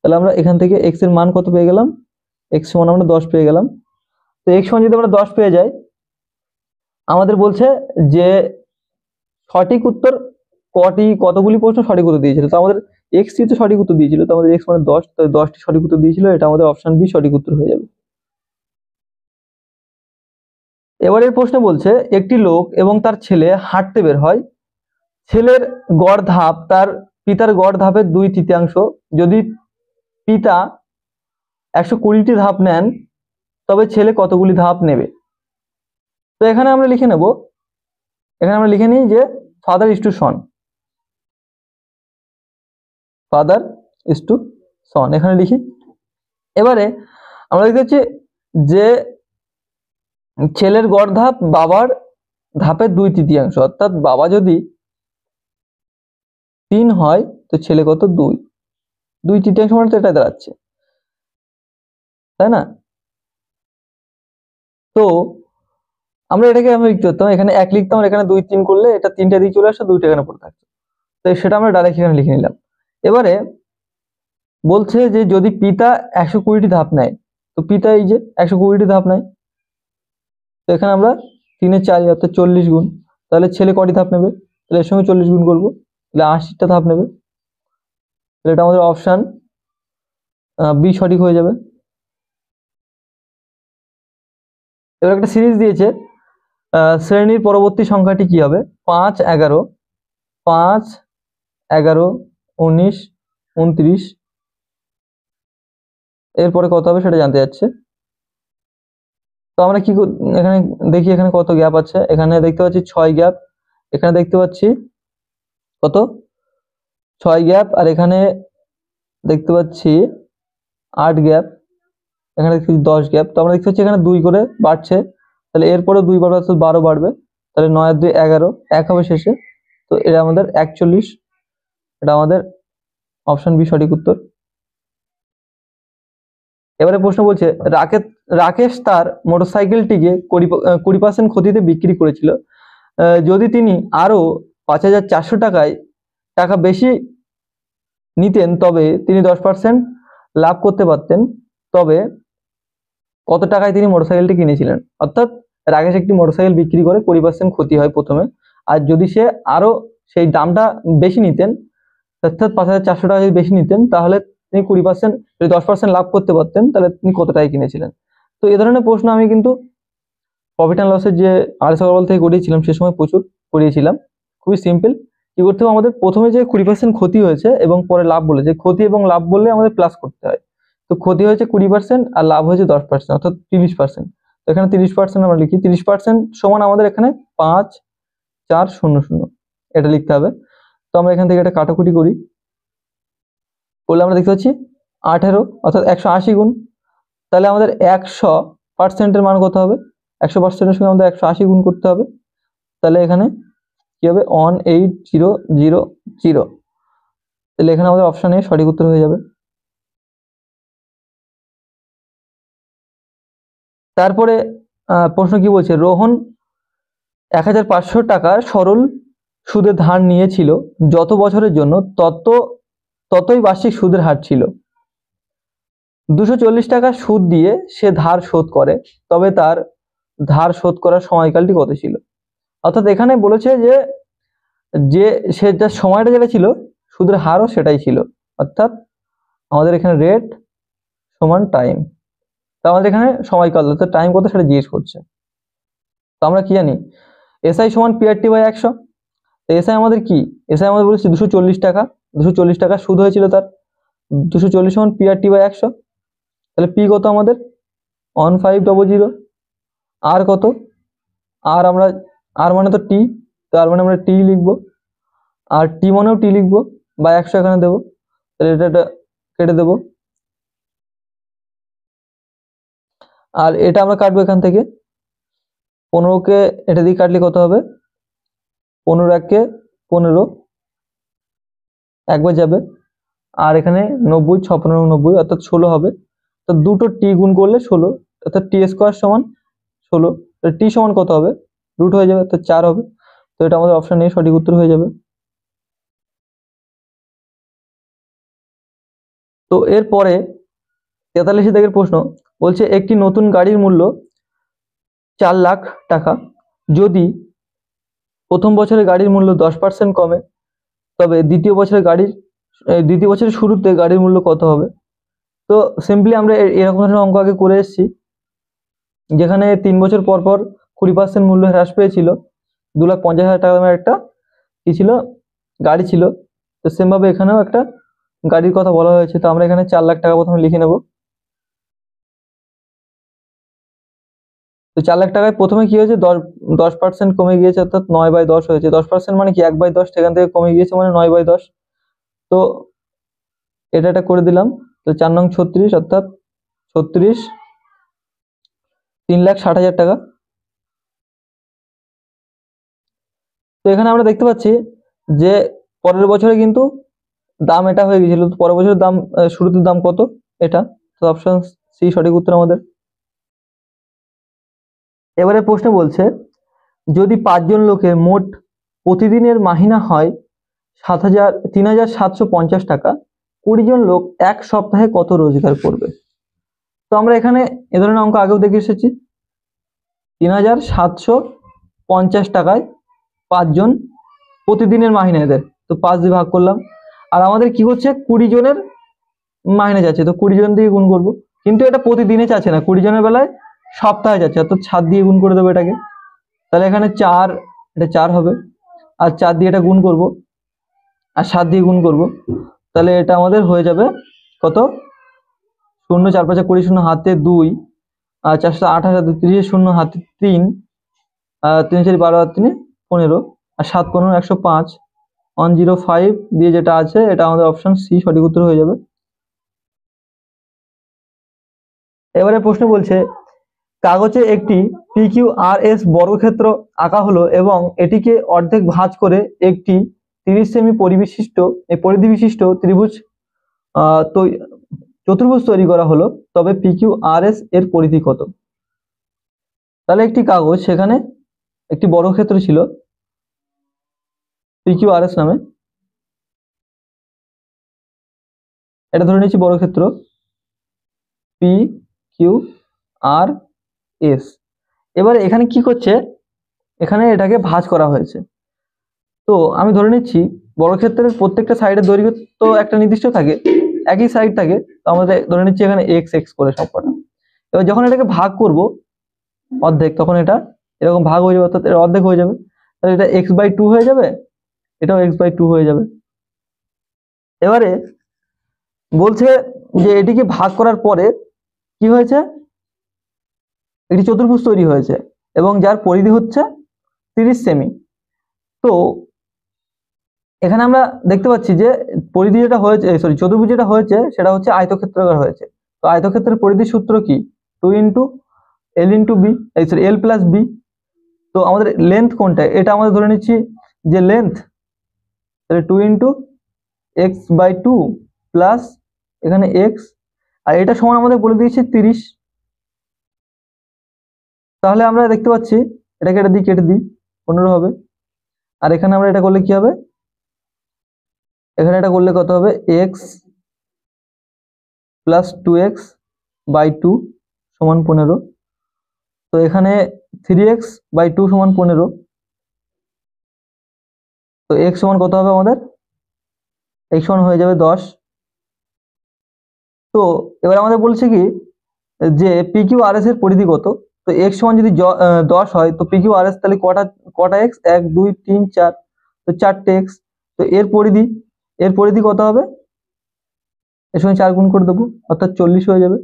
তাহলে আমরা এখান থেকে x এর মান কত পেয়ে গেলাম, x সমান আমরা 10 পেয়ে গেলাম। তো x সমান যদি আমরা 10 পেয়ে যাই, আমাদের বলছে যে সঠিক উত্তর কতগুলি প্রশ্ন সঠিক উত্তর দিয়েছিল। তো আমাদের x তো সঠিক উত্তর দিয়েছিল, তো আমাদের x মানে 10, তো 10টি সঠিক উত্তর দিয়েছিল, এটা আমাদের অপশন বি সঠিক উত্তর হয়ে যাবে। এবারের প্রশ্ন বলছে একটি লোক এবং তার ছেলে হাঁটতে বের হয়। ছেলের গড় ধাপ তার পিতার গড় ধাপের 2/3। যদি পিতা 120টি ধাপ নেন তবে ছেলে কতগুলি ধাপ নেবে। তো এখানে আমরা লিখে নেব, এখানে আমরা লিখে নিই যে father is to son, father is to son এখানে লিখি। এবারে আমরা দেখতে পাচ্ছি যে ছেলের গড় ধাপ বাবার ধাপের 2/3, অর্থাৎ বাবা যদি 3 হয় তো ছেলে কত 2/3 মানে তো এটা দাঁড়াচ্ছে, তাই না? তো আমরা এটাকে আমরা লিখতে পারতাম, এখানে 1 লিখতাম আর এখানে 2 3 করলে এটা 3টা দিকে চলে আসে, 2টা এখানে পড়ে থাকছে। তো সেটা আমরা ডাইরেক্ট এখানে লিখে নিলাম। এবারে বলছে যে যদি পিতা 120টি ধাপ নেয়, তো পিতা এই যে 120টি ধাপ নেয়, তো এখানে আমরা 3 এর 4 অর্থাৎ 40 গুণ। তাহলে ছেলে কটি ধাপ নেবে, তাহলে এর সঙ্গে 40 গুণ করবো, তাহলে 80টা ধাপ নেবে। তাহলে এটা আমাদের অপশন বি সঠিক হয়ে যাবে। এবার একটা সিরিজ দিয়েছে, শ্রেণীর পরবর্তী সংখ্যাটি কি হবে, 5 11 5 11 19 29, এরপরে কত হবে সেটা জানতে যাচ্ছে। তো আমরা কি এখানে দেখি এখানে কত গ্যাপ আছে, এখানে দেখতে পাচ্ছি 6 গ্যাপ, এখানে দেখতে পাচ্ছি কত 6 গ্যাপ, আর এখানে দেখতে পাচ্ছি 8 গ্যাপ, এখানে দেখতে পাচ্ছি 10 গ্যাপ। তো আমরা দেখতে পাচ্ছি এখানে 2 করে বাড়ছে, তাহলে এরপরে 2 বাড়বে অর্থাৎ 12 বাড়বে, তাহলে 9 আর 2 11, 1 হবে শেষে, তো এটা আমাদের 41, এটা আমাদের অপশন বি সঠিক উত্তর। এবারে প্রশ্ন বলছে রাকেশ তার মোটরসাইকেলটিকে 20% ক্ষতিতে বিক্রি করেছিল। যদি তিনি আরো 5400 টাকা বেশি নিতেন তবে তিনি 10% লাভ করতে পারতেন। তবে কত টাকায় তিনি মোটরসাইকেলটি কিনেছিলেন, অর্থাৎ রাকেশ একটি মোটরসাইকেল বিক্রি করে 20% ক্ষতি হয় প্রথমে, আর যদি সে আরো সেই দামটা বেশি নিতেন, অর্থাৎ 5400 টাকা যদি বেশি নিতেন, তাহলে তিনি 20% যদি 10% লাভ করতে পারতেন, তাহলে তিনি কত টাকায় কিনেছিলেন। তো এই ধরনের প্রশ্ন আমি কিন্তু প্রফিট অ্যান্ড লসের যে আরএস আগরওয়াল থেকে করিয়েছিলাম সে সময় প্রচুর করিয়েছিলাম। খুবই সিম্পল, কি করতে হবে আমাদের প্রথমে যে 20% ক্ষতি হয়েছে এবং পরে লাভ বলেছে, ক্ষতি এবং লাভ বললে আমাদের প্লাস করতে হয়। তো ক্ষতি হয়েছে 20% আর লাভ হয়েছে 10%, অর্থাৎ 30%। তো এখানে 30% আমরা লিখি, 30% সমান আমাদের এখানে 5400 এটা লিখতে হবে। তো আমরা এখান থেকে একটা কাটাকুটি করি, করলে আমরা দেখতে পাচ্ছি 18, অর্থাৎ 180 গুণ। তাহলে আমাদের 100%-এর মান কত হবে, 100%-এর সঙ্গে আমাদের 180 গুণ করতে হবে। তাহলে এখানে কি হবে 18000, তাহলে এখানে আমাদের অপশন এ সঠিক উত্তর হয়ে যাবে। তারপরে প্রশ্ন কি বলছে, রোহন 1500 টাকা সরল সুদে ধার নিয়েছিল, যত বছরের জন্য ততই বার্ষিক সুদের হার ছিল। 240 টাকা সুদ দিয়ে সে ধার শোধ করে, তবে তার ধার শোধ করার সময়কালটি কত ছিল। অর্থাৎ এখানে বলেছে যে যে সে যা সময়টা যেটা ছিল সুদের হারও সেটাই ছিল, অর্থাৎ আমাদের এখানে রেট সমান টাইম। তো আমাদের এখানে সময়কাল অর্থাৎ টাইম কত সেটা জিজ্ঞেস করছে। তো আমরা কি জানি, এসআই সমান পিআরটি বাই 100। তো এসআই আমাদের কি, এসআই আমাদের বলেছি 240 টাকা, 240 টাকা সুদ হয়েছিল তার, 240 সমান পিআরটি বাই 100। তাহলে পি কত আমাদের 1500, আর কত, আর আমরা আর মানে তো টি, তো আর মানে আমরা টি লিখবো, আর টি মানেও টি লিখবো, বা 100 এখানে দেবো, তাহলে এটা কেটে দেবো, আর এটা আমরা কাটবো এখান থেকে 15কে এটা দিয়ে কাটলে কত হবে, 15 1 15, একবার যাবে, আর এখানে 90 56 90 অর্থাৎ 16 হবে। তো দুটো টি গুণ করলে 16, অর্থাৎ টি স্কোয়ার সমান 16। টি সমান কত হবে, রুট হয়ে যাবে, তো 4 হবে। তো এটা আমাদের অপশন এ সঠিক উত্তর হয়ে যাবে। তো এরপরে 43 দাগের প্রশ্ন বলছে একটি নতুন গাড়ির মূল্য 4 লাখ টাকা। যদি প্রথম বছরে গাড়ির মূল্য 10% কমে তবে দ্বিতীয় বছরের শুরুতে গাড়ির মূল্য কত হবে? তো সিম্পলি আমরা এরকম ধরনের অঙ্ক আগে করে এসেছি, যেখানে 3 বছর পর পর 20% মূল্য হ্রাস পেয়েছিল। 2,50,000 টাকা দামের একটা কি ছিল, গাড়ি ছিল। তো সেম ভাবে এখানেও একটা গাড়ির কথা বলা হয়েছে। তো আমরা এখানে 4 লাখ টাকা প্রথমে লিখে নেব। তো 4 লাখ টাকায় প্রথমে কি হয়েছে, 10% কমে গিয়েছে, অর্থাৎ 9/10 হয়েছে। 10% মানে কি 1/10, সেখান থেকে কমে গিয়েছে মানে 9/10। তো এটা করে দিলাম। তো 4 নং 36, অর্থাৎ 36 3,60,000 টাকা। তো এখানে আমরা দেখতে পাচ্ছি যে পরের বছরে কিন্তু দাম এটা হয়ে গেছিল। তো পরের বছরের দাম শুরুতে দাম কত, এটা। তো অপশন সি সঠিক উত্তর আমাদের। এবারে প্রশ্ন বলছে যদি 5 জন লোকের মোট প্রতিদিনের মাহিনা হয় 3,750 টাকা, 20 জন লোক এক সপ্তাহে কত রোজগার করবে? তো আমরা এখানে এ ধরনের অঙ্ক আগেও দেখে এসেছি। 3,750 টাকায় 5 জন প্রতিদিনের মাহিনা এদের। তো 5 দিয়ে ভাগ করলাম। আর আমাদের কি হচ্ছে, 20 জনের মাইনে যাচ্ছে। তো 20 জন দিয়ে গুণ করব, কিন্তু এটা প্রতিদিনে যাচ্ছে না, 20 জনের বেলায় সপ্তাহে যাচ্ছে, অর্থাৎ 7 দিয়ে গুণ করে দেবো এটাকে। তাহলে এখানে 4, এটা 4 হবে। আর 4 দিয়ে এটা গুণ করব, আর 7 দিয়ে গুণ করব। তাহলে এটা আমাদের হয়ে যাবে কত, 0 4 5 20, 0 হাতে 2, আর 4 7 28 হাতে 30, 0 হাতে 3, 3 4 12 আর 3 15, আর 7 15 105, 105 দিয়ে যেটা আছে এটা আমাদের অপশন সি সঠিক উত্তর হয়ে যাবে। এবারে প্রশ্ন বলছে কাগজে একটি PQRS বর্গক্ষেত্র আঁকা হলো এবং এটিকে অর্ধেক ভাঁজ করে একটি 30 সেমি পরিধি বিশিষ্ট চতুর্ভুজ তৈরি করা হলো, তবে PQRS এর পরিধি কত? তাহলে একটি কাগজ, সেখানে একটি বর্গক্ষেত্র ছিল PQRS নামে, এটা ধরে নিচ্ছি বর্গক্ষেত্র PQRS। এবারে এখানে কি করছে, এখানে এটাকে ভাঁজ করা হয়েছে। তো আমি ধরে নিচ্ছি বর্গক্ষেত্রের প্রত্যেকটা সাইডের দৈর্ঘ্য তো একটা নির্দিষ্ট থাকে, একই সাইড থাকে। তো আমাদের ধরে নিচ্ছি এখানে x করে সবকটা। এবার যখন এটাকে ভাগ করব অর্ধেক, তখন এটা এরকম ভাগ হয়ে যাবে, অর্থাৎ এটা অর্ধেক হয়ে যাবে। তাহলে এটা x/2 হয়ে যাবে, এটাও x/2 হয়ে যাবে। এবারে বলছে যে এটিকে ভাগ করার পরে কি হয়েছে, একটি চতুর্ভুজ তৈরি হয়েছে এবং যার পরিধি হচ্ছে 30 সেমি। তো এখানে আমরা দেখতে পাচ্ছি যে পরিধি যেটা হয়েছে, চতুর্ভুজ যেটা হয়েছে সেটা হচ্ছে আয়তক্ষেত্রাকার হয়েছে। তো আয়তক্ষেত্রের পরিধির সূত্র কি, 2 × L × B, L + B। তো আমাদের লেন্থ কোনটা, এটা আমাদের ধরে নিচ্ছি যে লেন্থ, তাহলে 2 × x/2 প্লাস এখানে x, আর এটা সমান আমাদের বলে দিয়েছে 30। তাহলে আমরা দেখতে পাচ্ছি এটাকে এটা দিয়ে কেটে দিই, 15 হবে। আর এখানে আমরা এটা করলে কি হবে, এখানে এটা করলে কত হবে, x + 2x/2 সমান 15। তো এখানে 3x/2 সমান 15। তো x সমান কত হবে আমাদের, x সমান হয়ে যাবে 10। তো এবার আমাদের বলছে কি যে PQRS এর পরিধি কত। তো x সমান যদি 10 হয়, তো PQRS তাহলে কটা x, 1 2 3 4, তো 4টে x। তো এর পরিধি কত হবে, এর সঙ্গে 4 গুণ করে দেবো, অর্থাৎ 40 হয়ে যাবে।